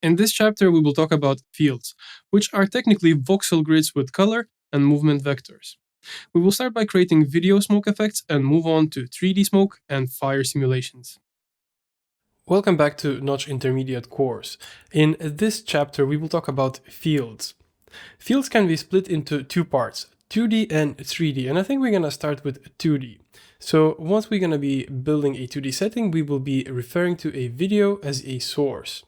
In this chapter, we will talk about fields, which are technically voxel grids with color and movement vectors. We will start by creating video smoke effects and move on to 3D smoke and fire simulations. Welcome back to Notch Intermediate course. In this chapter, we will talk about fields. Fields can be split into two parts, 2D and 3D, and I think we're going to start with 2D. So once we're going to be building a 2D setting, we will be referring to a video as a source.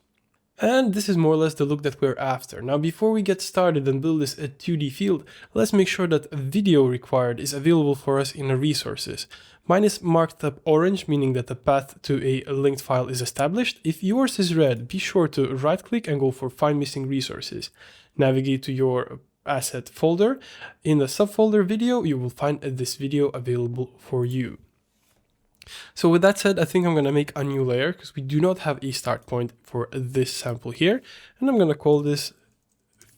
And this is more or less the look that we're after. Now, before we get started and build this 2D field, let's make sure that video required is available for us in the resources. Mine is marked up orange, meaning that the path to a linked file is established. If yours is red, be sure to right click and go for Find Missing Resources. Navigate to your asset folder. In the subfolder video, you will find this video available for you. So with that said, I think I'm going to make a new layer because we do not have a start point for this sample here. And I'm going to call this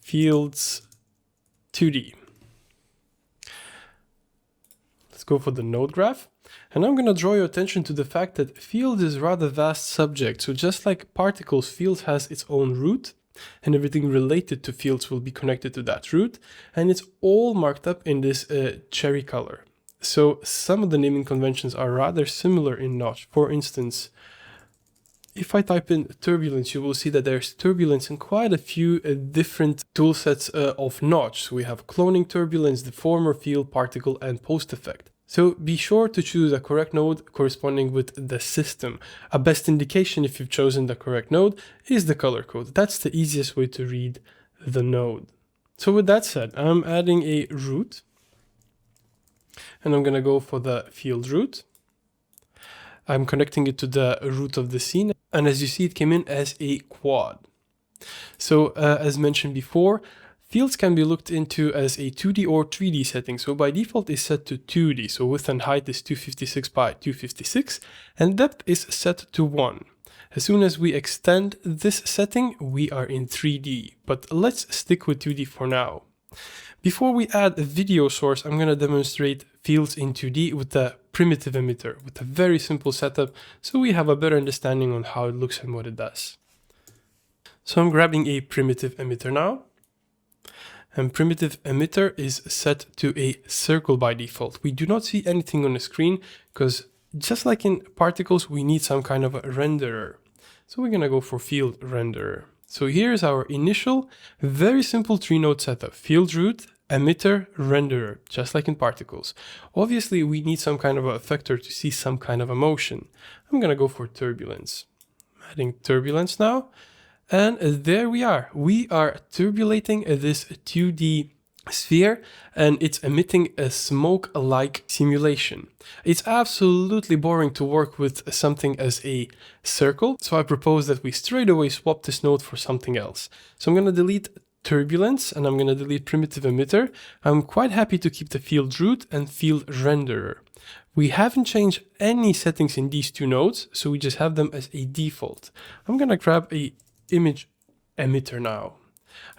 Fields 2D. Let's go for the node graph. And I'm going to draw your attention to the fact that fields is a rather vast subject. So just like particles, fields has its own root, and everything related to fields will be connected to that root. And it's all marked up in this cherry color. So some of the naming conventions are rather similar in Notch. For instance, if I type in turbulence, you will see that there's turbulence in quite a few different toolsets of Notch. So we have cloning turbulence, deformer, field, particle, and post effect. So be sure to choose a correct node corresponding with the system. A best indication if you've chosen the correct node is the color code. That's the easiest way to read the node. So with that said, I'm adding a root. And I'm going to go for the field root. I'm connecting it to the root of the scene. And as you see, it came in as a quad. So as mentioned before, fields can be looked into as a 2D or 3D setting. So by default is set to 2D. So width and height is 256 by 256 and depth is set to 1. As soon as we extend this setting, we are in 3D. But let's stick with 2D for now. Before we add a video source, I'm going to demonstrate fields in 2D with the primitive emitter, with a very simple setup, so we have a better understanding on how it looks and what it does. So I'm grabbing a primitive emitter now, and primitive emitter is set to a circle by default. We do not see anything on the screen, because just like in particles, we need some kind of a renderer. So we're going to go for field renderer. So here's our initial, very simple 3-node setup. Field root, emitter, renderer, just like in particles. Obviously, we need some kind of a effector to see some kind of a motion. I'm going to go for turbulence. I'm adding turbulence now. And there we are. We are turbulating this 2D sphere and it's emitting a smoke-like simulation. It's absolutely boring to work with something as a circle, so I propose that we straight away swap this node for something else. So I'm going to delete turbulence and I'm going to delete primitive emitter. I'm quite happy to keep the field root and field renderer. We haven't changed any settings in these two nodes, so we just have them as a default. I'm going to grab a image emitter now.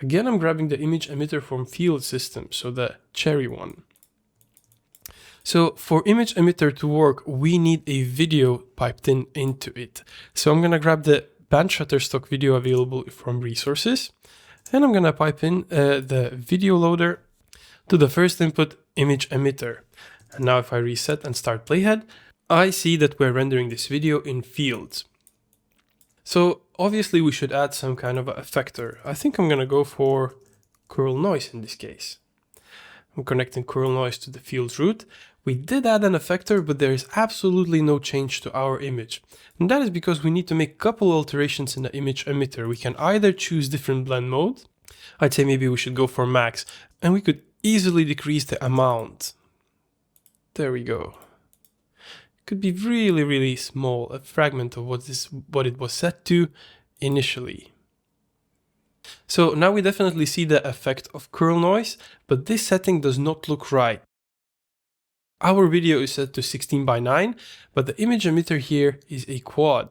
Again, I'm grabbing the image emitter from field system, so the cherry one. So for image emitter to work, we need a video piped into it. So I'm going to grab the band Shutterstock video available from resources, and I'm going to pipe in the video loader to the first input image emitter. And now if I reset and start playhead, I see that we're rendering this video in fields. So obviously we should add some kind of a effector. I think I'm going to go for curl noise in this case. I'm connecting curl noise to the field root. We did add an effector, but there is absolutely no change to our image. And that is because we need to make a couple alterations in the image emitter. We can either choose different blend mode. I'd say maybe we should go for max, and we could easily decrease the amount. There we go. Could be really, really small, a fragment of what it was set to initially. So now we definitely see the effect of curl noise, but this setting does not look right. Our video is set to 16 by 9, but the image emitter here is a quad.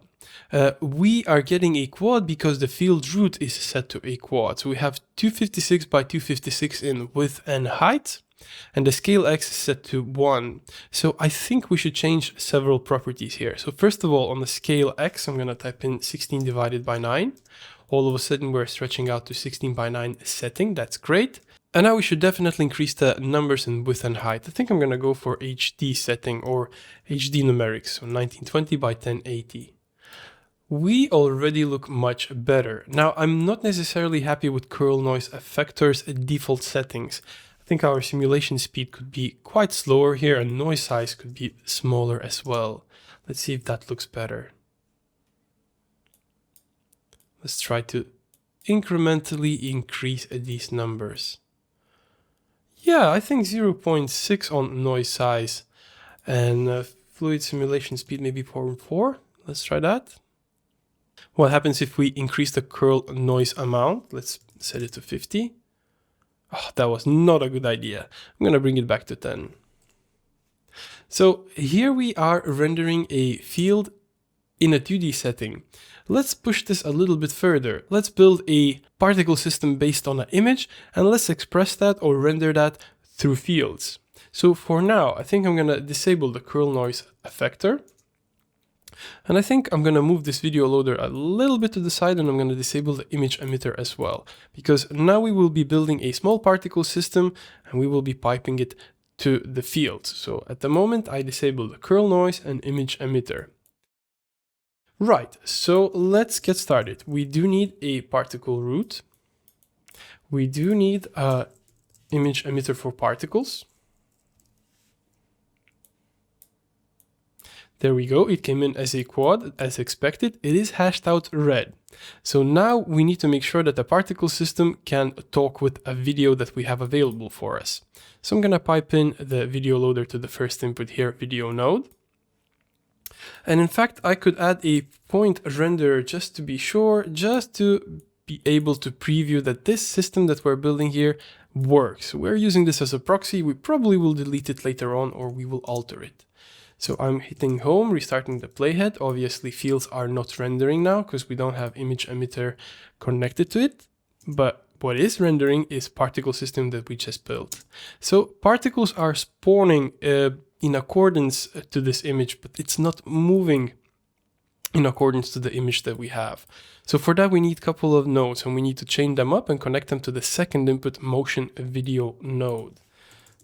We are getting a quad because the field root is set to a quad. So we have 256 by 256 in width and height. and the scale X is set to 1. So I think we should change several properties here. So first of all, on the scale X, I'm going to type in 16 divided by 9. All of a sudden we're stretching out to 16 by 9 setting. That's great. And now we should definitely increase the numbers in width and height. I think I'm going to go for HD setting or HD numerics, so 1920 by 1080. We already look much better. Now, I'm not necessarily happy with curl noise effector's default settings. I think our simulation speed could be quite slower here and noise size could be smaller as well. Let's see if that looks better. Let's try to incrementally increase these numbers. Yeah, I think 0.6 on noise size and fluid simulation speed maybe 0.4. Let's try that. What happens if we increase the curl noise amount? Let's set it to 50. Oh, that was not a good idea. I'm going to bring it back to 10. So here we are rendering a field in a 2D setting. Let's push this a little bit further. Let's build a particle system based on an image and let's express that or render that through fields. So for now, I think I'm going to disable the curl noise effector. And I think I'm going to move this video loader a little bit to the side and I'm going to disable the image emitter as well. Because now we will be building a small particle system and we will be piping it to the fields. So at the moment I disable the curl noise and image emitter. Right, so let's get started. We do need a particle root. We do need an image emitter for particles. There we go, it came in as a quad, as expected. It is hashed out red. So now we need to make sure that the particle system can talk with a video that we have available for us. So I'm gonna pipe in the video loader to the first input here, video node. And in fact, I could add a point renderer just to be sure, just to be able to preview that this system that we're building here works. We're using this as a proxy. We probably will delete it later on or we will alter it. So I'm hitting home, restarting the playhead. Obviously fields are not rendering now because we don't have image emitter connected to it. But what is rendering is particle system that we just built. So particles are spawning in accordance to this image, but it's not moving in accordance to the image that we have. So for that we need a couple of nodes and we need to chain them up and connect them to the second input motion video node.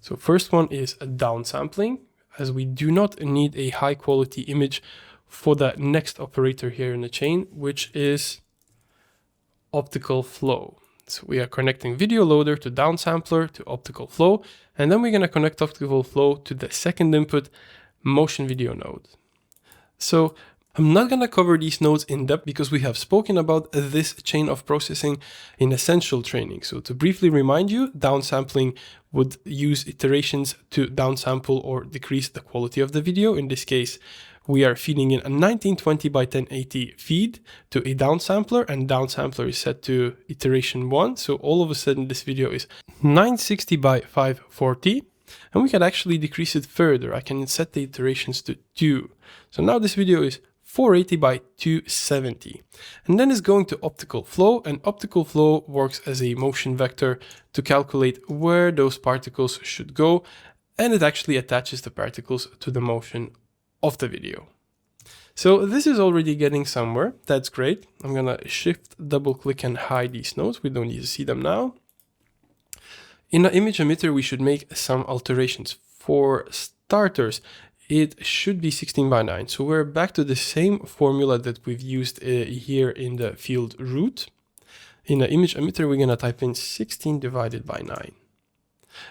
So first one is a downsampling, as we do not need a high quality image for the next operator here in the chain, which is optical flow. So we are connecting video loader to downsampler to optical flow, and then we're going to connect optical flow to the second input motion video node. So I'm not going to cover these nodes in depth because we have spoken about this chain of processing in essential training. So to briefly remind you, downsampling would use iterations to downsample or decrease the quality of the video. In this case, we are feeding in a 1920 by 1080 feed to a downsampler, and downsampler is set to iteration 1. So all of a sudden this video is 960 by 540. And we can actually decrease it further. I can set the iterations to 2. So now this video is 480 by 270. And then it's going to optical flow, and optical flow works as a motion vector to calculate where those particles should go. And it actually attaches the particles to the motion of the video. So this is already getting somewhere. That's great. I'm going to shift, double click and hide these nodes. We don't need to see them now. In the image emitter, we should make some alterations. For starters, it should be 16 by 9. So we're back to the same formula that we've used here in the field root. In the image emitter, we're going to type in 16 divided by 9.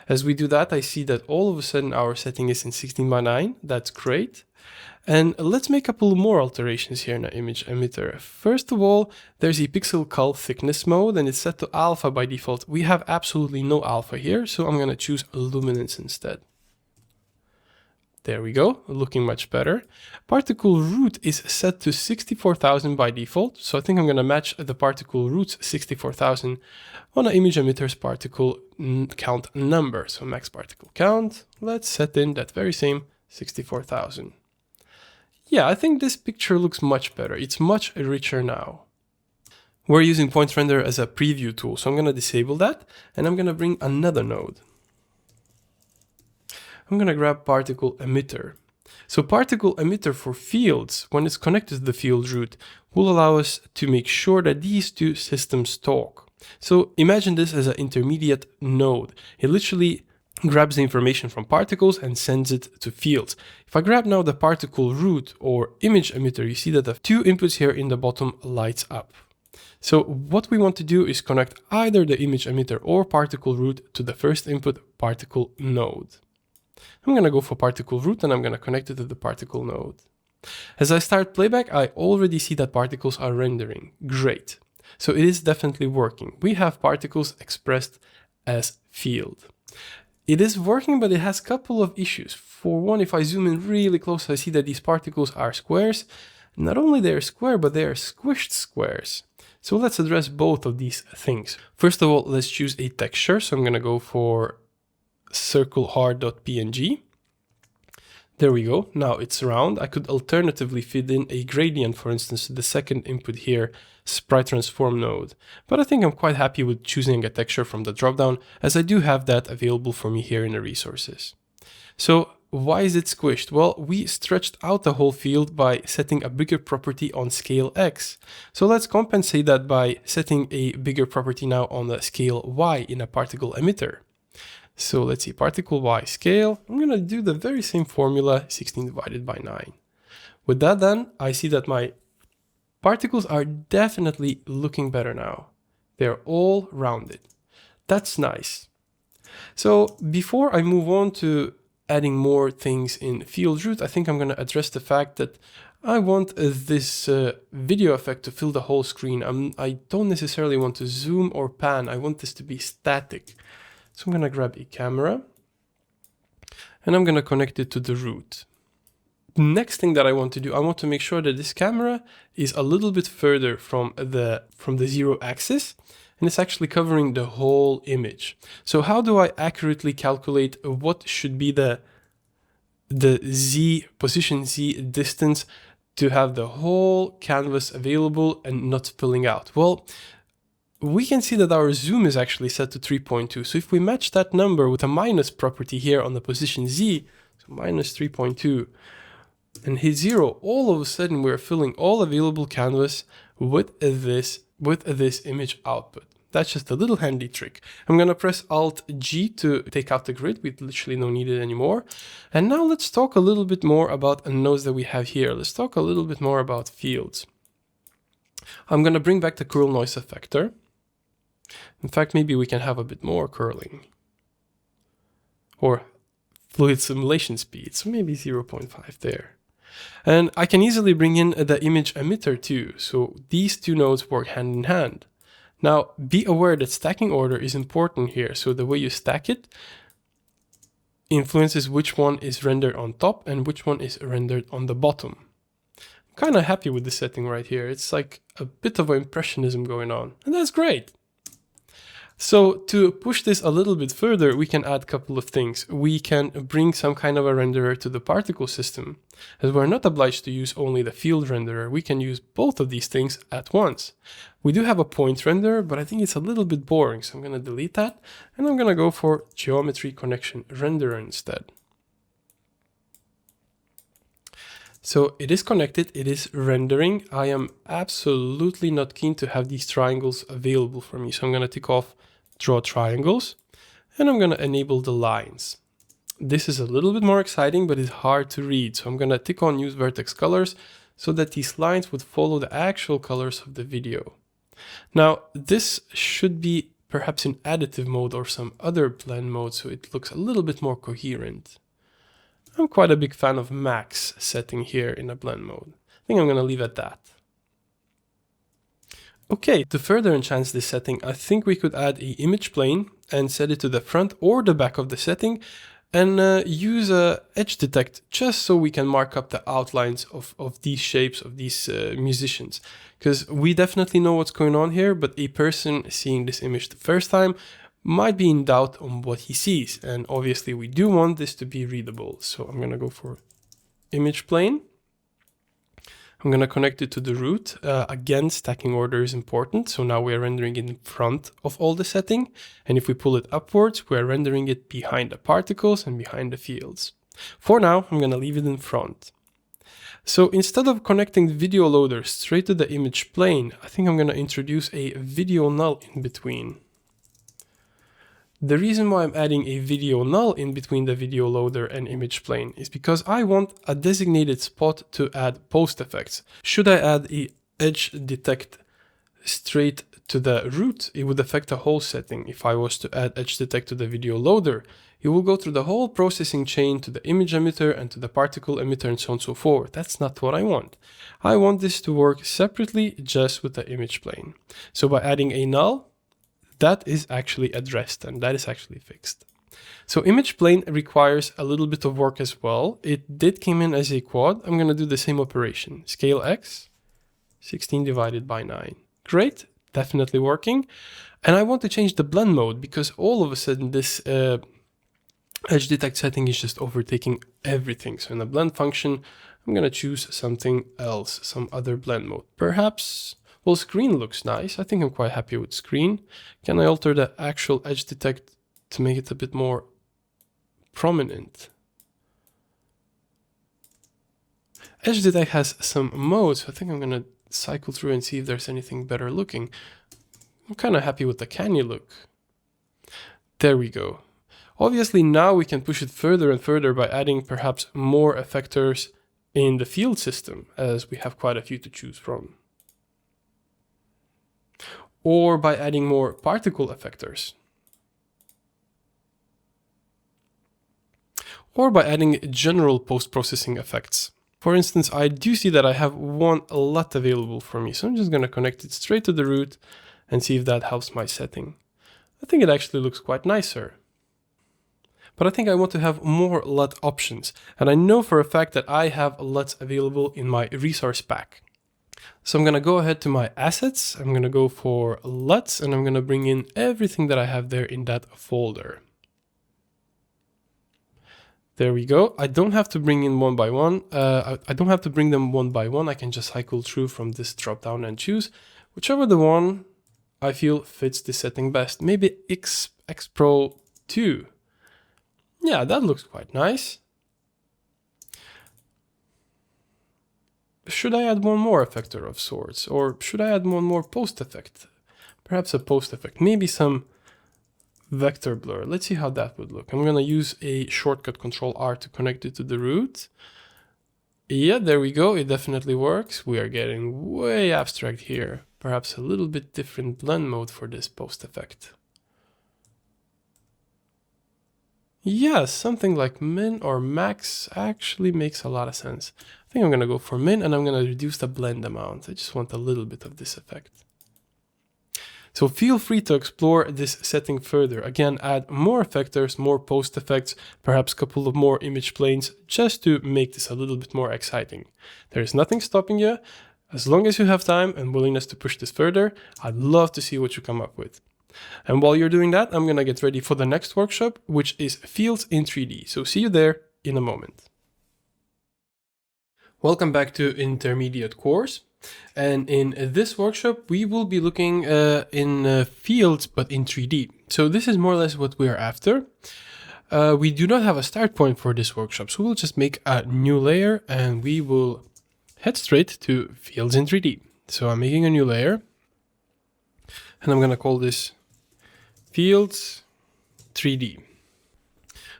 As we do that, I see that all of a sudden our setting is in 16 by 9. That's great. And let's make a couple more alterations here in the image emitter. First of all, there's a pixel cull thickness mode and it's set to alpha by default. We have absolutely no alpha here, so I'm going to choose luminance instead. There we go, looking much better. Particle root is set to 64,000 by default, so I think I'm going to match the particle root's 64,000 on an image emitter's particle count number. So max particle count, let's set in that very same 64,000. Yeah, I think this picture looks much better. It's much richer now. We're using point renderer as a preview tool, so I'm going to disable that and I'm going to bring another node. I'm gonna grab particle emitter. So particle emitter for fields, when it's connected to the field root, will allow us to make sure that these two systems talk. So imagine this as an intermediate node. It literally grabs the information from particles and sends it to fields. If I grab now the particle root or image emitter, you see that the two inputs here in the bottom lights up. So what we want to do is connect either the image emitter or particle root to the first input particle node. I'm going to go for particle root and I'm going to connect it to the particle node. As I start playback, I already see that particles are rendering. Great. So it is definitely working. We have particles expressed as field. It is working, but it has a couple of issues. For one, if I zoom in really close, I see that these particles are squares. Not only they're square, but they are squished squares. So let's address both of these things. First of all, let's choose a texture. So I'm going to go for circlehard.png. There we go. Now it's round. I could alternatively feed in a gradient, for instance, to the second input here, sprite transform node. But I think I'm quite happy with choosing a texture from the dropdown, as I do have that available for me here in the resources. So why is it squished? Well, we stretched out the whole field by setting a bigger property on scale X. So let's compensate that by setting a bigger property now on the scale Y in a particle emitter. So let's see, particle Y scale. I'm going to do the very same formula, 16 divided by 9. With that done, I see that my particles are definitely looking better now. They're all rounded. That's nice. So before I move on to adding more things in field root, I think I'm going to address the fact that I want this video effect to fill the whole screen. I don't necessarily want to zoom or pan. I want this to be static. So I'm going to grab a camera and I'm going to connect it to the root. Next thing that I want to do, I want to make sure that this camera is a little bit further from the 0 axis, and it's actually covering the whole image. So how do I accurately calculate what should be the position Z distance to have the whole canvas available and not spilling out? Well, we can see that our zoom is actually set to 3.2. So if we match that number with a minus property here on the position Z, so minus 3.2, and hit 0, all of a sudden we're filling all available canvas with this image output. That's just a little handy trick. I'm going to press Alt-G to take out the grid. We literally don't need it anymore. And now let's talk a little bit more about nodes that we have here. Let's talk a little bit more about fields. I'm going to bring back the curl noise effector. In fact, maybe we can have a bit more curling. Or fluid simulation speed, so maybe 0.5 there. And I can easily bring in the image emitter too, so these two nodes work hand in hand. Now, be aware that stacking order is important here, so the way you stack it influences which one is rendered on top and which one is rendered on the bottom. I'm kind of happy with this setting right here. It's like a bit of impressionism going on, and that's great. So to push this a little bit further, we can add a couple of things. We can bring some kind of a renderer to the particle system. As we're not obliged to use only the field renderer, we can use both of these things at once. We do have a point renderer, but I think it's a little bit boring, so I'm going to delete that. And I'm going to go for geometry connection renderer instead. So it is connected, it is rendering. I am absolutely not keen to have these triangles available for me. So I'm going to tick off draw triangles and I'm going to enable the lines. This is a little bit more exciting, but it's hard to read. So I'm going to tick on use vertex colors so that these lines would follow the actual colors of the video. Now, this should be perhaps in additive mode or some other blend mode, so it looks a little bit more coherent. I'm quite a big fan of max setting here in a blend mode. I think I'm going to leave it at that. Okay, to further enhance this setting, I think we could add an image plane and set it to the front or the back of the setting and use a edge detect just so we can mark up the outlines of these shapes of these musicians. Because we definitely know what's going on here, but a person seeing this image the first time might be in doubt on what he sees. And obviously we do want this to be readable. So I'm going to go for image plane. I'm going to connect it to the root. Again, stacking order is important. So now we are rendering it in front of all the setting. And if we pull it upwards, we are rendering it behind the particles and behind the fields. For now, I'm going to leave it in front. So instead of connecting the video loader straight to the image plane, I think I'm going to introduce a video null in between. The reason why I'm adding a video null in between the video loader and image plane is because I want a designated spot to add post effects. Should I add a edge detect straight to the root, it would affect the whole setting. If I was to add edge detect to the video loader, it will go through the whole processing chain to the image emitter and to the particle emitter and so on and so forth. That's not what I want. I want this to work separately just with the image plane. So by adding a null, that is actually addressed and that is actually fixed. So image plane requires a little bit of work as well. It did come in as a quad. I'm going to do the same operation. Scale x, 16 divided by 9. Great, definitely working. And I want to change the blend mode because all of a sudden this edge detect setting is just overtaking everything. So in the blend function, I'm going to choose something else, some other blend mode. Perhaps, well, screen looks nice. I think I'm quite happy with screen. Can I alter the actual edge detect to make it a bit more prominent? Edge detect has some modes. I think I'm going to cycle through and see if there's anything better looking. I'm kind of happy with the can you look. There we go. Obviously now we can push it further and further by adding perhaps more effectors in the field system, as we have quite a few to choose from. Or by adding more particle effectors. Or by adding general post-processing effects. For instance, I do see that I have one LUT available for me, so I'm just going to connect it straight to the root and see if that helps my setting. I think it actually looks quite nicer. But I think I want to have more LUT options, and I know for a fact that I have LUTs available in my resource pack. So I'm going to go ahead to my assets, I'm going to go for LUTs, and I'm going to bring in everything that I have there in that folder. There we go. I don't have to bring in one by one. I don't have to bring them one by one. I can just cycle through from this drop down and choose whichever the one I feel fits the setting best. Maybe X Pro 2. Yeah, that looks quite nice. Should I add one more effector of sorts? Or should I add one more post effect? Perhaps a post effect. Maybe some vector blur. Let's see how that would look. I'm going to use a shortcut Control R to connect it to the root. Yeah, there we go. It definitely works. We are getting way abstract here. Perhaps a little bit different blend mode for this post effect. Yeah, something like min or max actually makes a lot of sense. I think I'm going to go for min and I'm going to reduce the blend amount. I just want a little bit of this effect. So feel free to explore this setting further. Again, add more effectors, more post effects, perhaps a couple of more image planes, just to make this a little bit more exciting. There is nothing stopping you. As long as you have time and willingness to push this further, I'd love to see what you come up with. And while you're doing that, I'm going to get ready for the next workshop, which is Fields in 3D. So see you there in a moment. Welcome back to Intermediate Course. And in this workshop, we will be looking in fields, but in 3D. So this is more or less what we are after. We do not have a start point for this workshop, so we'll just make a new layer and we will head straight to fields in 3D. So I'm making a new layer and I'm going to call this Fields 3D.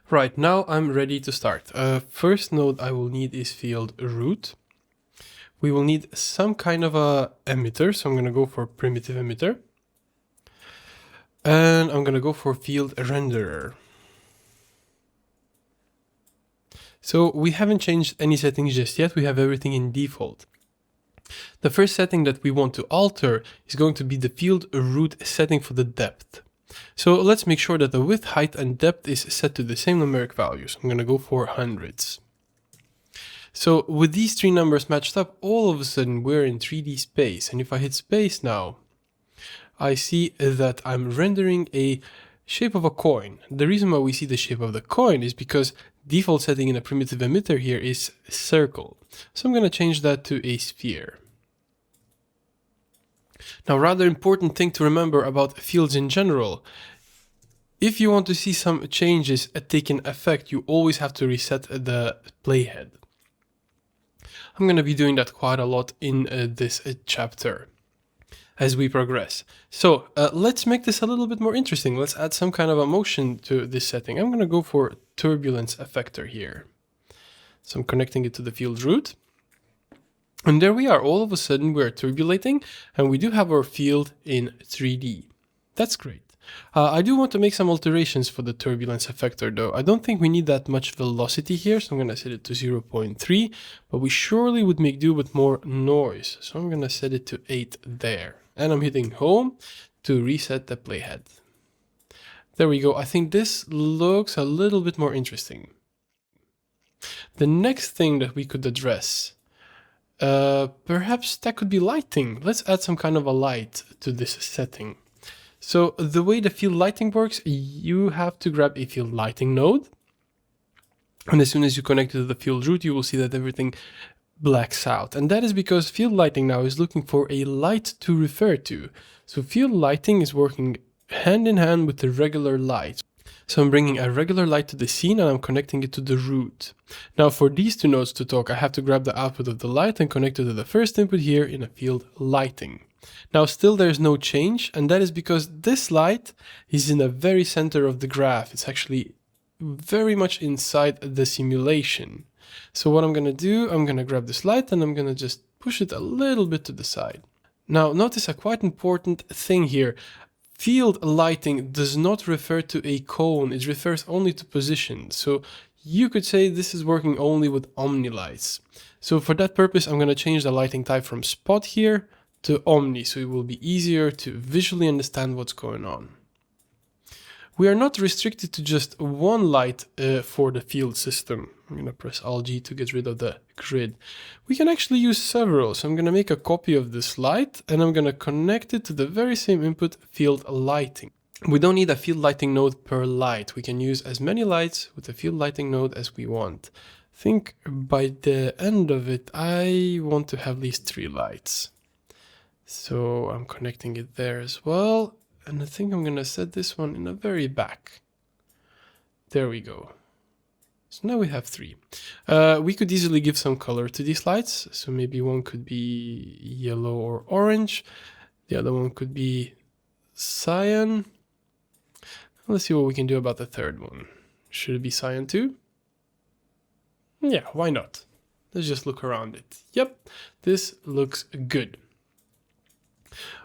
Right, now I'm ready to start. First node I will need is field root. We will need some kind of a emitter, so I'm going to go for primitive emitter. And I'm going to go for field renderer. So we haven't changed any settings just yet, we have everything in default. The first setting that we want to alter is going to be the field root setting for the depth. So let's make sure that the width, height, and depth is set to the same numeric values. I'm going to go for hundreds. So with these three numbers matched up, all of a sudden we're in 3D space. And if I hit space now, I see that I'm rendering a shape of a coin. The reason why we see the shape of the coin is because default setting in a primitive emitter here is circle. So I'm going to change that to a sphere. Now, rather important thing to remember about fields in general, if you want to see some changes taking effect, you always have to reset the playhead. I'm going to be doing that quite a lot in this chapter as we progress. So let's make this a little bit more interesting. Let's add some kind of a motion to this setting. I'm going to go for turbulence effector here. So I'm connecting it to the field root. And there we are. All of a sudden we're turbulating and we do have our field in 3D. That's great. I do want to make some alterations for the turbulence effector though. I don't think we need that much velocity here, so I'm going to set it to 0.3, but we surely would make do with more noise. So I'm going to set it to 8 there. And I'm hitting home to reset the playhead. There we go. I think this looks a little bit more interesting. The next thing that we could address, perhaps that could be lighting. Let's add some kind of a light to this setting. So the way the field lighting works, you have to grab a field lighting node. And as soon as you connect it to the field root, you will see that everything blacks out. And that is because field lighting now is looking for a light to refer to. So field lighting is working hand in hand with the regular light. So I'm bringing a regular light to the scene and I'm connecting it to the root. Now for these two nodes to talk, I have to grab the output of the light and connect it to the first input here in a field lighting. Now still there's no change, and that is because this light is in the very center of the graph. It's actually very much inside the simulation. So what I'm going to do, I'm going to grab this light and I'm going to just push it a little bit to the side. Now notice a quite important thing here. Field lighting does not refer to a cone, it refers only to position. So you could say this is working only with omni lights. So for that purpose, I'm going to change the lighting type from spot here to omni, so it will be easier to visually understand what's going on. We are not restricted to just one light for the field system. I'm going to press Alt-G to get rid of the grid. We can actually use several, so I'm going to make a copy of this light and I'm going to connect it to the very same input, field lighting. We don't need a field lighting node per light. We can use as many lights with the field lighting node as we want. I think by the end of it, I want to have at least 3 lights. So I'm connecting it there as well. And I think I'm going to set this one in the very back. There we go. So now we have 3. We could easily give some color to these lights. So maybe one could be yellow or orange. The other one could be cyan. Let's see what we can do about the third one. Should it be cyan too? Yeah, why not? Let's just look around it. Yep, this looks good.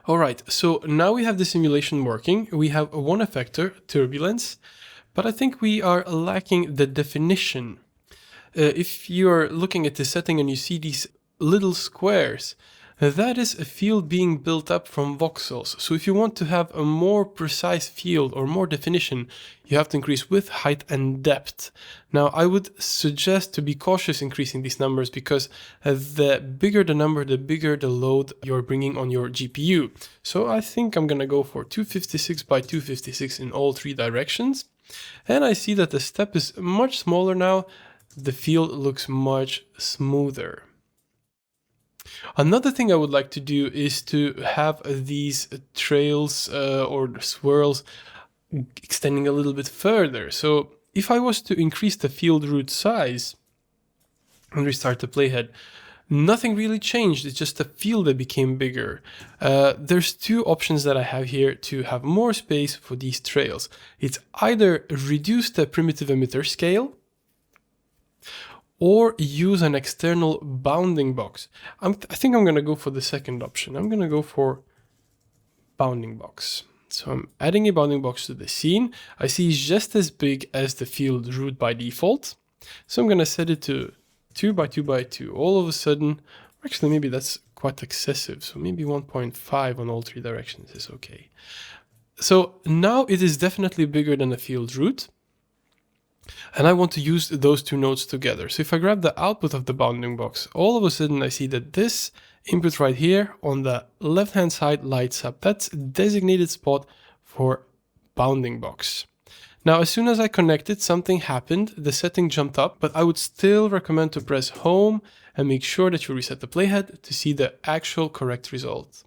All right, so now we have the simulation working. We have one effector, turbulence, but I think we are lacking the definition. If you are looking at the setting and you see these little squares, that is a field being built up from voxels. So if you want to have a more precise field or more definition, you have to increase width, height, and depth. Now, I would suggest to be cautious increasing these numbers because the bigger the number, the bigger the load you're bringing on your GPU. So I think I'm going to go for 256 by 256 in all 3 directions. And I see that the step is much smaller now. The field looks much smoother. Another thing I would like to do is to have these trails or swirls extending a little bit further. So if I was to increase the field root size and restart the playhead, nothing really changed. It's just the field that became bigger. There's 2 options that I have here to have more space for these trails. It's either reduce the primitive emitter scale or use an external bounding box. I think I'm going to go for the second option. I'm going to go for bounding box. So I'm adding a bounding box to the scene. I see it's just as big as the field root by default. So I'm going to set it to 2 by 2 by 2. All of a sudden, actually maybe that's quite excessive. So maybe 1.5 on all 3 directions is okay. So now it is definitely bigger than the field root. And I want to use those 2 nodes together. So if I grab the output of the bounding box, all of a sudden I see that this input right here on the left-hand side lights up. That's a designated spot for bounding box. Now, as soon as I connected, something happened. The setting jumped up, but I would still recommend to press home and make sure that you reset the playhead to see the actual correct result.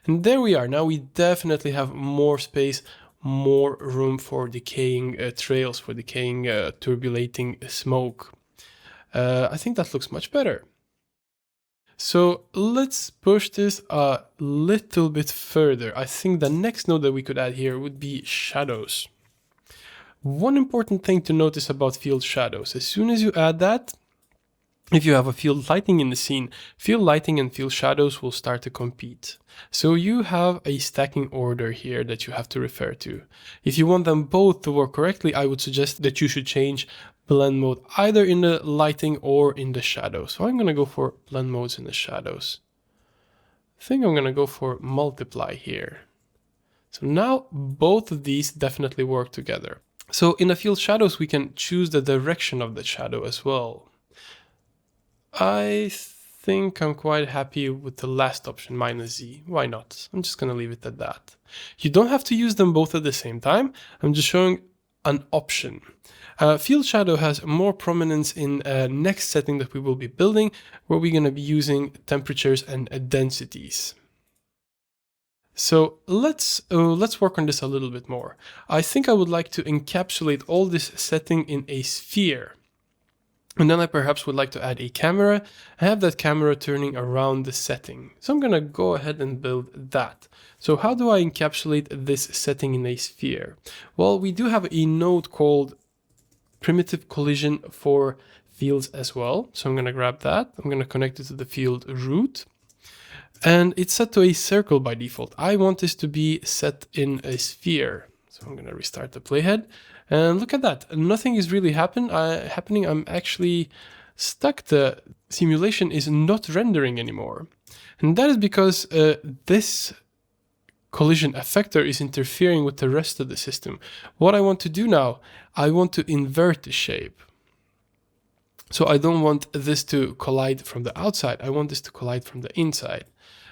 And there we are. Now we definitely have more space, more room for decaying trails, for decaying turbulating smoke. I think that looks much better. So let's push this a little bit further. I think the next node that we could add here would be shadows. One important thing to notice about field shadows, as soon as you add that, if you have a field lighting in the scene, field lighting and field shadows will start to compete. So you have a stacking order here that you have to refer to. If you want them both to work correctly, I would suggest that you should change blend mode either in the lighting or in the shadows. So I'm going to go for blend modes in the shadows. I think I'm going to go for multiply here. So now both of these definitely work together. So in the field shadows, we can choose the direction of the shadow as well. I think I'm quite happy with the last option, -Z. Why not? I'm just going to leave it at that. You don't have to use them both at the same time. I'm just showing an option. Field shadow has more prominence in next setting that we will be building, where we're going to be using temperatures and densities. So let's work on this a little bit more. I think I would like to encapsulate all this setting in a sphere. And then I perhaps would like to add a camera and have that camera turning around the setting. So I'm going to go ahead and build that. So how do I encapsulate this setting in a sphere? Well, we do have a node called primitive collision for fields as well. So I'm going to grab that. I'm going to connect it to the field root. And it's set to a circle by default. I want this to be set in a sphere. So I'm going to restart the playhead. And look at that. Nothing is really happening. I'm actually stuck. The simulation is not rendering anymore. And that is because this collision effector is interfering with the rest of the system. What I want to do now, I want to invert the shape. So I don't want this to collide from the outside. I want this to collide from the inside.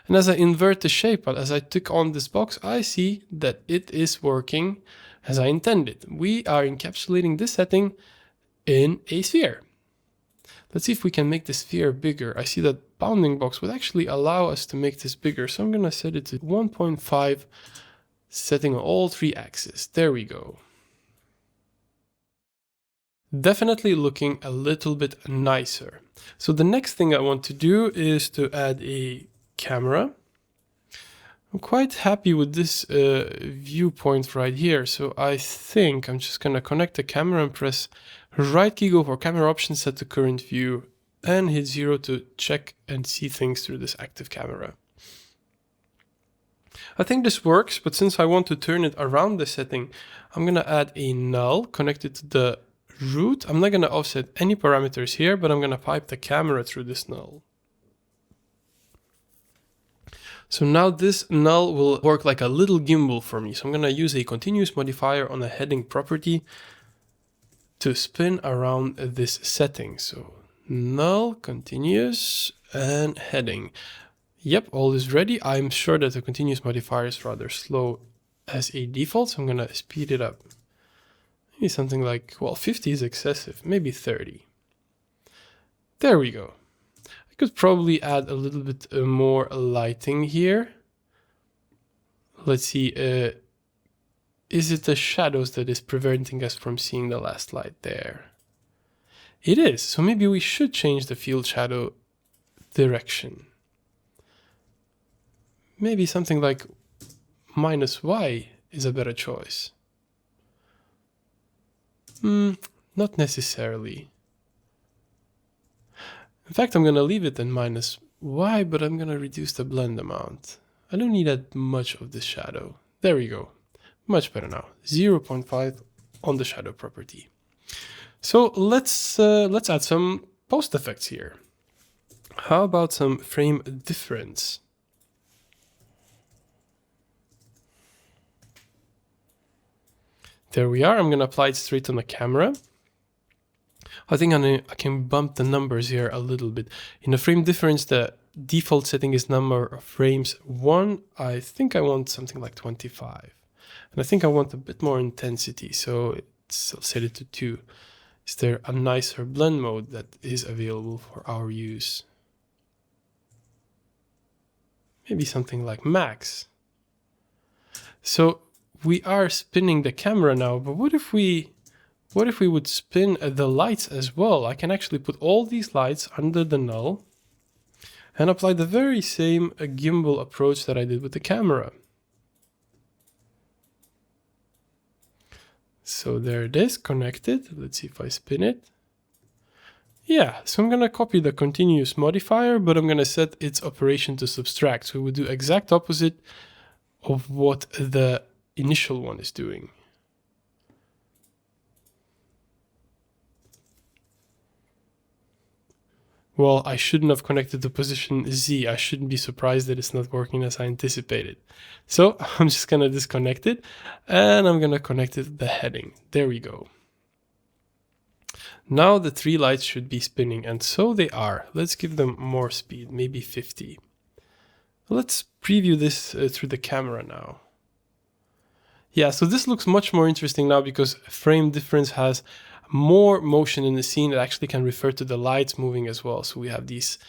And as I invert the shape, as I tick on this box, I see that it is working as I intended. We are encapsulating this setting in a sphere. Let's see if we can make the sphere bigger. I see that bounding box would actually allow us to make this bigger. So I'm going to set it to 1.5, setting on all three axes. There we go. Definitely looking a little bit nicer. So the next thing I want to do is to add a camera. I'm quite happy with this viewpoint right here. So I think I'm just going to connect the camera and press right key, go for camera options, set to current view, and hit 0 to check and see things through this active camera. I think this works, but since I want to turn it around the setting, I'm going to add a null connected to the root. I'm not going to offset any parameters here, but I'm going to pipe the camera through this null. So now this null will work like a little gimbal for me. So I'm going to use a continuous modifier on a heading property to spin around this setting. So null, continuous, and heading. Yep, all is ready. I'm sure that the continuous modifier is rather slow as a default, so I'm going to speed it up. Maybe something like, well, 50 is excessive, maybe 30. There we go. I could probably add a little bit more lighting here. Let's see, is it the shadows that is preventing us from seeing the last light there? It is, so maybe we should change the field shadow direction. Maybe something like -Y is a better choice. Not necessarily. In fact, I'm going to leave it in -Y, but I'm going to reduce the blend amount. I don't need that much of the shadow. There we go. Much better now. 0.5 on the shadow property. So let's add some post effects here. How about some frame difference? There we are. I'm going to apply it straight on the camera. I think I can bump the numbers here a little bit. In the frame difference, the default setting is number of frames 1. I think I want something like 25. And I think I want a bit more intensity. So I'll set it to 2. Is there a nicer blend mode that is available for our use? Maybe something like max. So we are spinning the camera now, but what if we would spin the lights as well? I can actually put all these lights under the null and apply the very same gimbal approach that I did with the camera. So there it is, connected. Let's see if I spin it. Yeah, so I'm going to copy the continuous modifier, but I'm going to set its operation to subtract. So we would do exact opposite of what the initial one is doing. Well, I shouldn't have connected to position Z. I shouldn't be surprised that it's not working as I anticipated. So I'm just going to disconnect it and I'm going to connect it to the heading. There we go. Now the 3 lights should be spinning, and so they are. Let's give them more speed, maybe 50. Let's preview this through the camera now. Yeah, so this looks much more interesting now because frame difference has more motion in the scene. It actually can refer to the lights moving as well. So we have these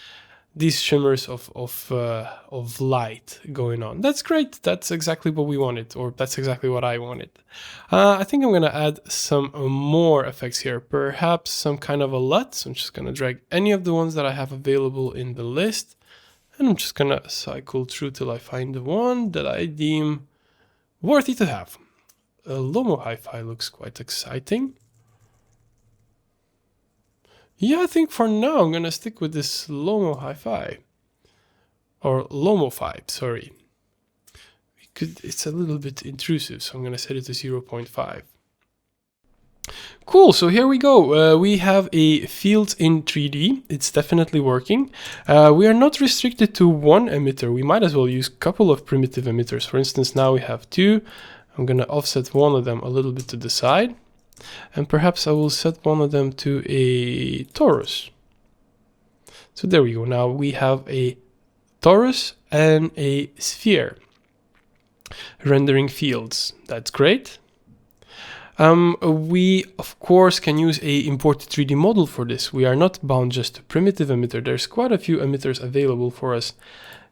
shimmers of light going on. That's great. That's exactly what we wanted, or that's exactly what I wanted. I think I'm going to add some more effects here, perhaps some kind of a LUT. So I'm just going to drag any of the ones that I have available in the list, and I'm just going to cycle through till I find the one that I deem worthy to have. Lomo Hi-Fi looks quite exciting. Yeah, I think for now I'm going to stick with this Lomo Hi-Fi. Or Lomo 5, sorry. It's a little bit intrusive, so I'm going to set it to 0.5. Cool, so here we go. We have a field in 3D. It's definitely working. We are not restricted to one emitter. We might as well use a couple of primitive emitters. For instance, now we have 2. I'm going to offset one of them a little bit to the side. And perhaps I will set one of them to a torus. So there we go. Now we have a torus and a sphere rendering fields. That's great. We of course can use a imported 3D model for this. We are not bound just to primitive emitter. There's quite a few emitters available for us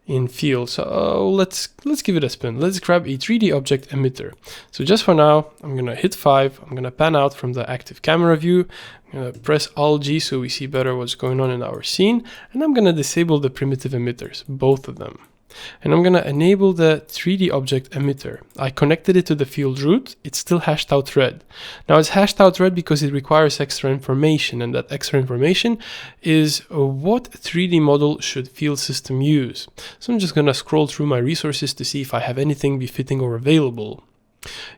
in field. So let's give it a spin. Let's grab a 3D object emitter. So just for now, I'm gonna hit 5. I'm gonna pan out from the active camera view. I'm gonna press Alt-G so we see better what's going on in our scene. And I'm gonna disable the primitive emitters, both of them. And I'm gonna enable the 3D object emitter. I connected it to the field root. It's still hashed out red. Now it's hashed out red because it requires extra information, and that extra information is what 3D model should field system use. So I'm just gonna scroll through my resources to see if I have anything befitting or available.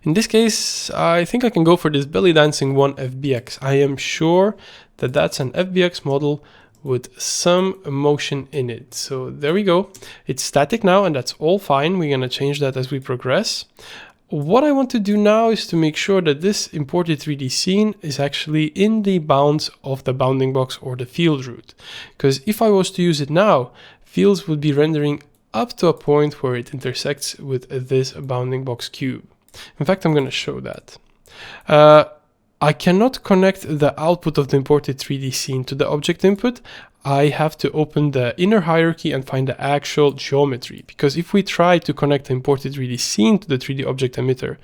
In this case, I think I can go for this belly dancing 1 FBX. I am sure that that's an FBX model with some motion in it. So there we go. It's static now, and that's all fine. We're going to change that as we progress. What I want to do now is to make sure that this imported 3D scene is actually in the bounds of the bounding box or the field root. Because if I was to use it now, fields would be rendering up to a point where it intersects with this bounding box cube. In fact, I'm going to show that. I cannot connect the output of the imported 3D scene to the object input. I have to open the inner hierarchy and find the actual geometry. Because if we try to connect the imported 3D scene to the 3D object emitter,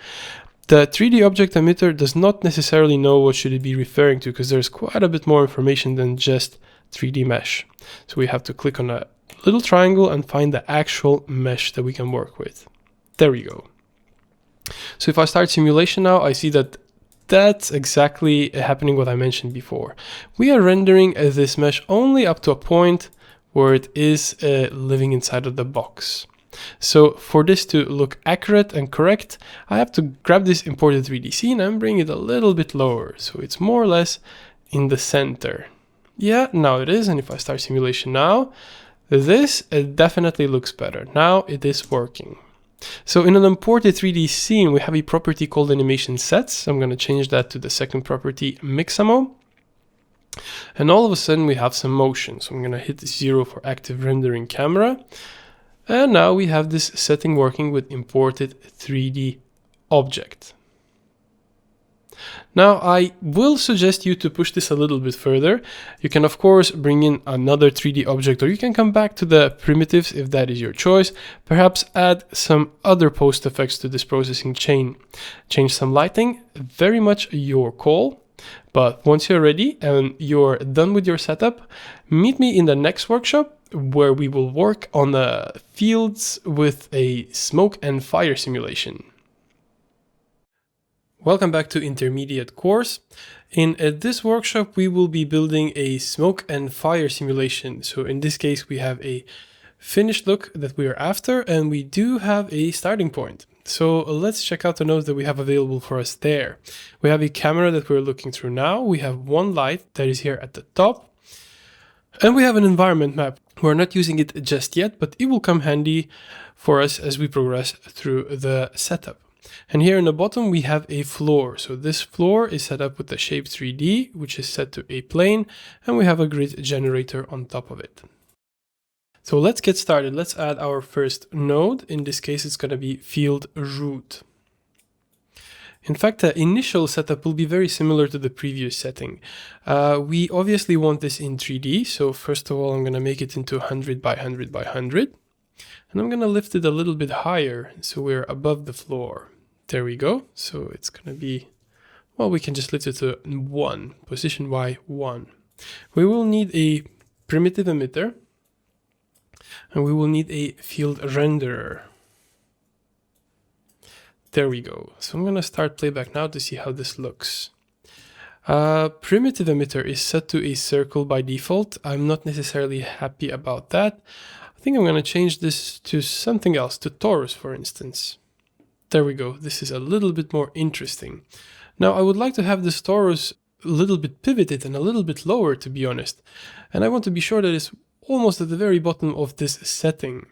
the 3D object emitter does not necessarily know what should it be referring to, because there's quite a bit more information than just 3D mesh. So we have to click on a little triangle and find the actual mesh that we can work with. There we go. So if I start simulation now, I see that that's exactly happening what I mentioned before. We are rendering this mesh only up to a point where it is living inside of the box. So for this to look accurate and correct, I have to grab this imported 3D scene and bring it a little bit lower. So it's more or less in the center. Yeah, now it is. And if I start simulation now, this definitely looks better. Now it is working. So in an imported 3D scene, we have a property called animation sets. I'm going to change that to the second property, Mixamo. And all of a sudden we have some motion. So I'm going to hit 0 for active rendering camera. And now we have this setting working with imported 3D object. Now, I will suggest you to push this a little bit further. You can, of course, bring in another 3D object, or you can come back to the primitives if that is your choice. Perhaps add some other post effects to this processing chain. Change some lighting, very much your call. But once you're ready and you're done with your setup, meet me in the next workshop where we will work on the fields with a smoke and fire simulation. Welcome back to Intermediate course. In this workshop, we will be building a smoke and fire simulation. So in this case, we have a finished look that we are after, and we do have a starting point. So let's check out the nodes that we have available for us there. We have a camera that we're looking through now. We have one light that is here at the top. And we have an environment map. We're not using it just yet, but it will come handy for us as we progress through the setup. And here in the bottom, we have a floor. So this floor is set up with the shape 3D, which is set to a plane, and we have a grid generator on top of it. So let's get started. Let's add our first node. In this case, it's going to be field root. In fact, the initial setup will be very similar to the previous setting. We obviously want this in 3D. So first of all, I'm going to make it into 100 by 100 by 100. And I'm going to lift it a little bit higher so we're above the floor. There we go. So it's going to be, well, we can just lift it to 1, position Y 1. We will need a primitive emitter, and we will need a field renderer. There we go. So I'm going to start playback now to see how this looks. Primitive emitter is set to a circle by default. I'm not necessarily happy about that. I think I'm going to change this to something else, to torus, for instance. There we go. This is a little bit more interesting. Now, I would like to have this torus a little bit pivoted and a little bit lower, to be honest. And I want to be sure that it's almost at the very bottom of this setting.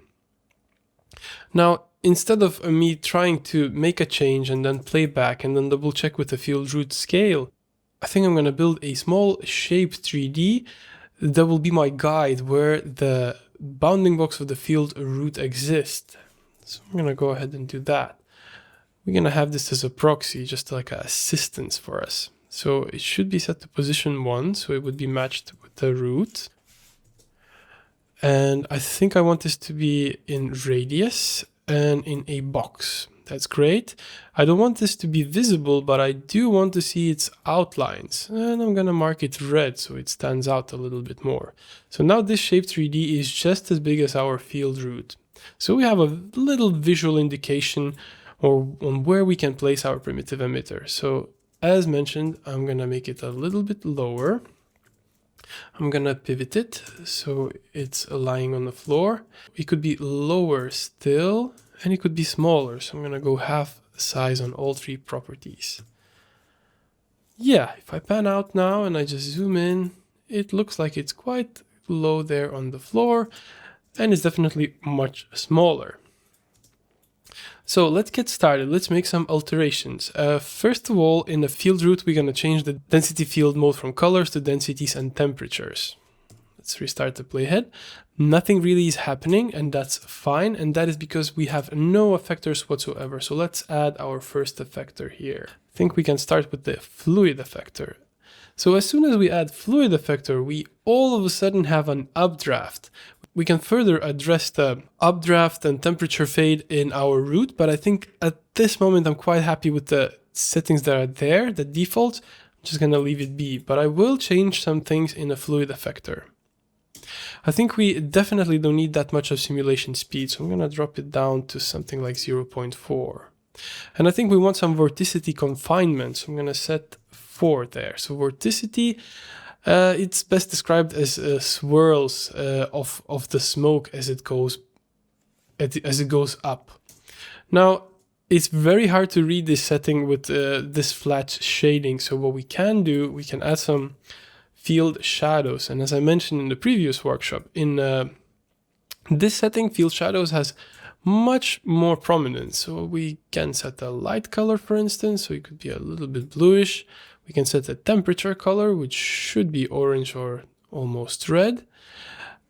Now, instead of me trying to make a change and then play back and then double check with the field root scale, I think I'm going to build a small shape 3D that will be my guide where the bounding box of the field root exists. So I'm going to go ahead and do that. We're going to have this as a proxy, just like an assistance for us. So it should be set to position 1, so it would be matched with the root. And I think I want this to be in radius and in a box. That's great. I don't want this to be visible, but I do want to see its outlines. And I'm going to mark it red so it stands out a little bit more. So now this shape 3D is just as big as our field root. So we have a little visual indication on where we can place our primitive emitter. So as mentioned, I'm going to make it a little bit lower. I'm going to pivot it so it's lying on the floor. It could be lower still, and it could be smaller. So I'm going to go half the size on all 3 properties. Yeah, if I pan out now and I just zoom in, it looks like it's quite low there on the floor, and it's definitely much smaller. So let's get started. Let's make some alterations. First of all, in the field root, we're going to change the density field mode from colors to densities and temperatures. Let's restart the playhead. Nothing really is happening, and that's fine. And that is because we have no effectors whatsoever. So let's add our first effector here. I think we can start with the fluid effector. So as soon as we add fluid effector, we all of a sudden have an updraft. We can further address the updraft and temperature fade in our root, but I think at this moment I'm quite happy with the settings that are there, the default. I'm just going to leave it be, but I will change some things in a fluid effector. I think we definitely don't need that much of simulation speed, so I'm going to drop it down to something like 0.4. And I think we want some vorticity confinement, so I'm going to set 4 there. So vorticity, it's best described as swirls of the smoke as it goes up. Now, it's very hard to read this setting with this flat shading. So what we can do, we can add some field shadows. And as I mentioned in the previous workshop, in this setting, field shadows has much more prominence. So we can set a light color, for instance, so it could be a little bit bluish. We can set a temperature color, which should be orange or almost red.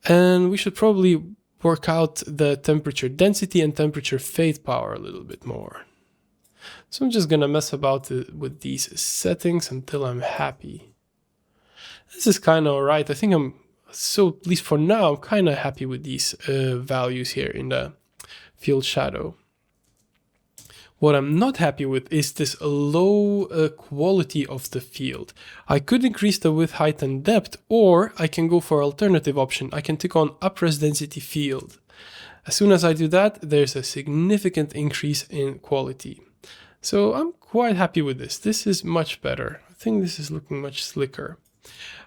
And we should probably work out the temperature density and temperature fade power a little bit more. So I'm just gonna mess about with these settings until I'm happy. This is kind of alright. I think so at least for now, I'm kind of happy with these values here in the field shadow. What I'm not happy with is this low quality of the field. I could increase the width, height, and depth, or I can go for alternative option. I can tick on upres density field. As soon as I do that, there's a significant increase in quality. So I'm quite happy with this. This is much better. I think this is looking much slicker.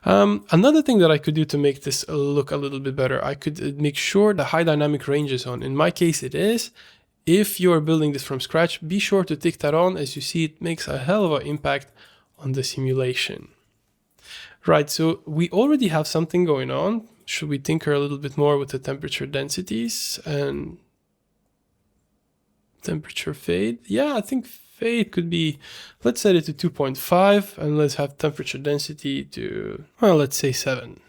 Another thing that I could do to make this look a little bit better, I could make sure the high dynamic range is on. In my case, it is. If you're building this from scratch, be sure to tick that on. As you see, it makes a hell of an impact on the simulation. Right, so we already have something going on. Should we tinker a little bit more with the temperature densities and temperature fade? Yeah, I think fade could be, let's set it to 2.5 and let's have temperature density to, well, let's say 7.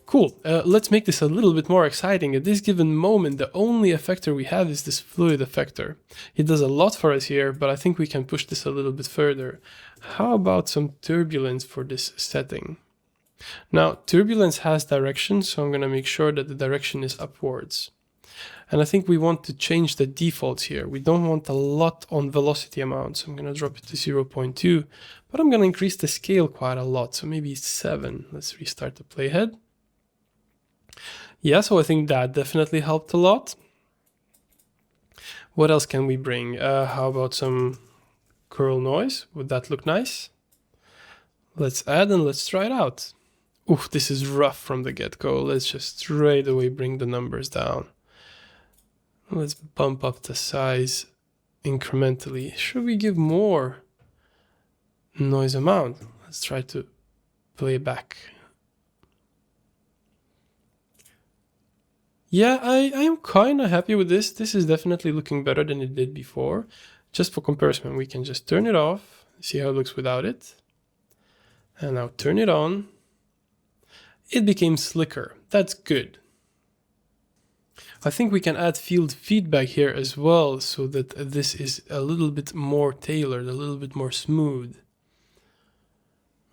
Cool, let's make this a little bit more exciting. At this given moment, the only effector we have is this fluid effector. It does a lot for us here, but I think we can push this a little bit further. How about some turbulence for this setting? Now, turbulence has direction, so I'm going to make sure that the direction is upwards. And I think we want to change the defaults here. We don't want a lot on velocity amount, so I'm going to drop it to 0.2, but I'm going to increase the scale quite a lot, so maybe 7. Let's restart the playhead. Yeah, so I think that definitely helped a lot. What else can we bring? How about some curl noise? Would that look nice? Let's add and let's try it out. Oof, this is rough from the get-go. Let's just straight away bring the numbers down. Let's bump up the size incrementally. Should we give more noise amount? Let's try to play back. Yeah, I am kind of happy with this. This is definitely looking better than it did before. Just for comparison, we can just turn it off, see how it looks without it. And now turn it on. It became slicker. That's good. I think we can add field feedback here as well so that this is a little bit more tailored, a little bit more smooth.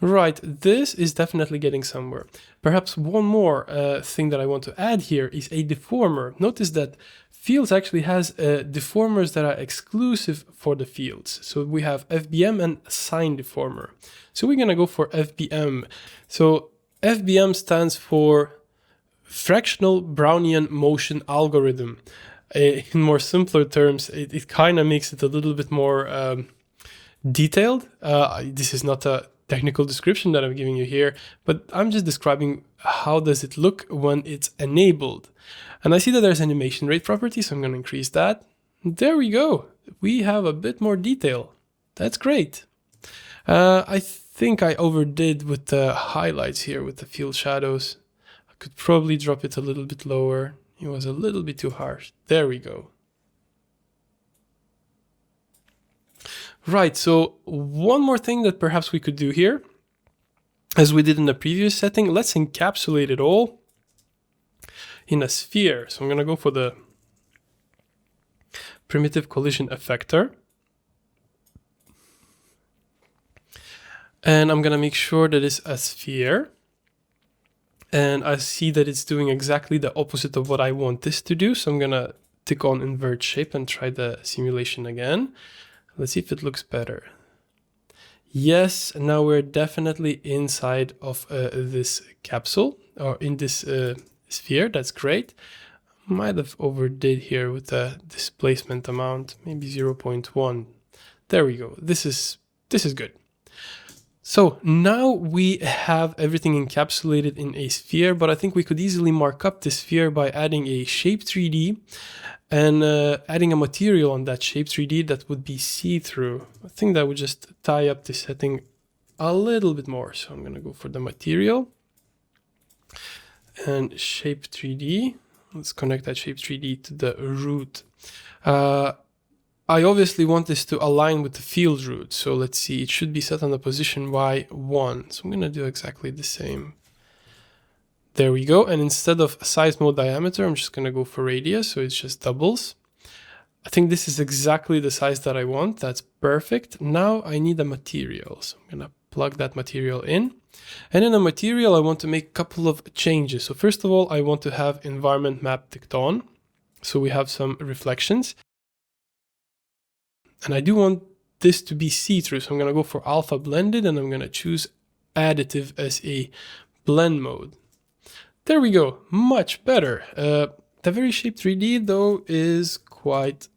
Right, this is definitely getting somewhere. Perhaps one more thing that I want to add here is a deformer. Notice that Fields actually has deformers that are exclusive for the fields. So we have FBM and sine deformer. So we're gonna go for FBM. So FBM stands for Fractional Brownian Motion Algorithm. In more simpler terms, it kind of makes it a little bit more detailed. This is not a technical description that I'm giving you here, but I'm just describing how does it look when it's enabled. And I see that there's animation rate property, so I'm going to increase that. There we go. We have a bit more detail. That's great. I think I overdid with the highlights here with the field shadows. I could probably drop it a little bit lower. It was a little bit too harsh. There we go. Right, so one more thing that perhaps we could do here, as we did in the previous setting, let's encapsulate it all in a sphere. So I'm going to go for the primitive collision effector. And I'm going to make sure that it's a sphere. And I see that it's doing exactly the opposite of what I want this to do. So I'm going to tick on invert shape and try the simulation again. Let's see if it looks better. Yes, now we're definitely inside of this capsule, or in this sphere. That's great. Might have overdid here with the displacement amount, maybe 0.1. There we go. This is good. So now we have everything encapsulated in a sphere, but I think we could easily mark up the sphere by adding a shape 3D and adding a material on that shape 3D that would be see-through. I think that would just tie up the setting a little bit more. So I'm going to go for the material and shape 3D. Let's connect that shape 3D to the root. I obviously want this to align with the field root. So let's see, it should be set on the position Y1. So I'm going to do exactly the same. There we go. And instead of size mode diameter, I'm just going to go for radius. So it's just doubles. I think this is exactly the size that I want. That's perfect. Now I need a material. So I'm gonna plug that material in. And in a material, I want to make a couple of changes. So first of all, I want to have environment map ticked on. So we have some reflections. And I do want this to be see-through. So I'm gonna go for alpha blended and I'm gonna choose additive as a blend mode. There we go, much better. The very shape 3D though is quite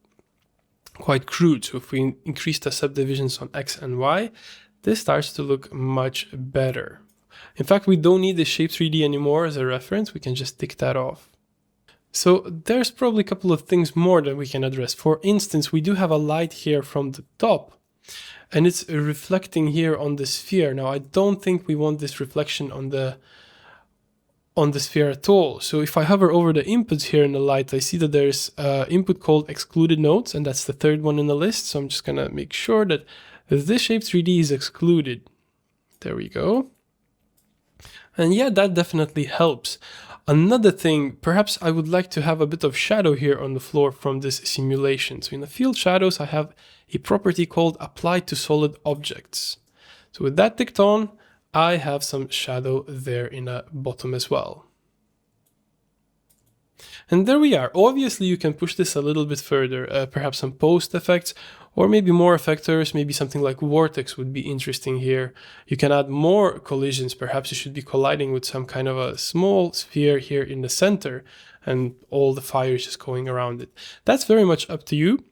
crude. So if we increase the subdivisions on X and Y, this starts to look much better. In fact, we don't need the shape 3D anymore as a reference. We can just tick that off. So there's probably a couple of things more that we can address. For instance, we do have a light here from the top and it's reflecting here on the sphere. Now, I don't think we want this reflection on the sphere at all. So if I hover over the inputs here in the light, I see that there's an input called excluded nodes, and that's the third one in the list. So I'm just gonna make sure that this shape 3D is excluded. There we go. And yeah, that definitely helps. Another thing, perhaps I would like to have a bit of shadow here on the floor from this simulation. So in the field shadows, I have a property called apply to solid objects. So with that ticked on, I have some shadow there in the bottom as well. And there we are. Obviously, you can push this a little bit further, perhaps some post effects, or maybe more effectors, maybe something like vortex would be interesting here. You can add more collisions. Perhaps you should be colliding with some kind of a small sphere here in the center, and all the fire is just going around it. That's very much up to you.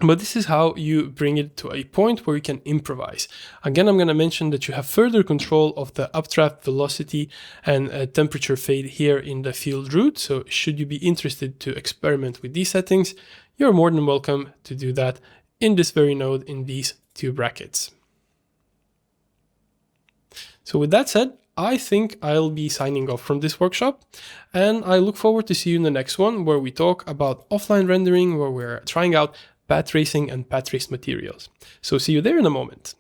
But this is how you bring it to a point where you can improvise. Again, I'm going to mention that you have further control of the updraft velocity and temperature fade here in the field root. So should you be interested to experiment with these settings, you're more than welcome to do that in this very node in these two brackets. So with that said, I think I'll be signing off from this workshop, and I look forward to see you in the next one where we talk about offline rendering, where we're trying out path tracing and path traced materials. So see you there in a moment.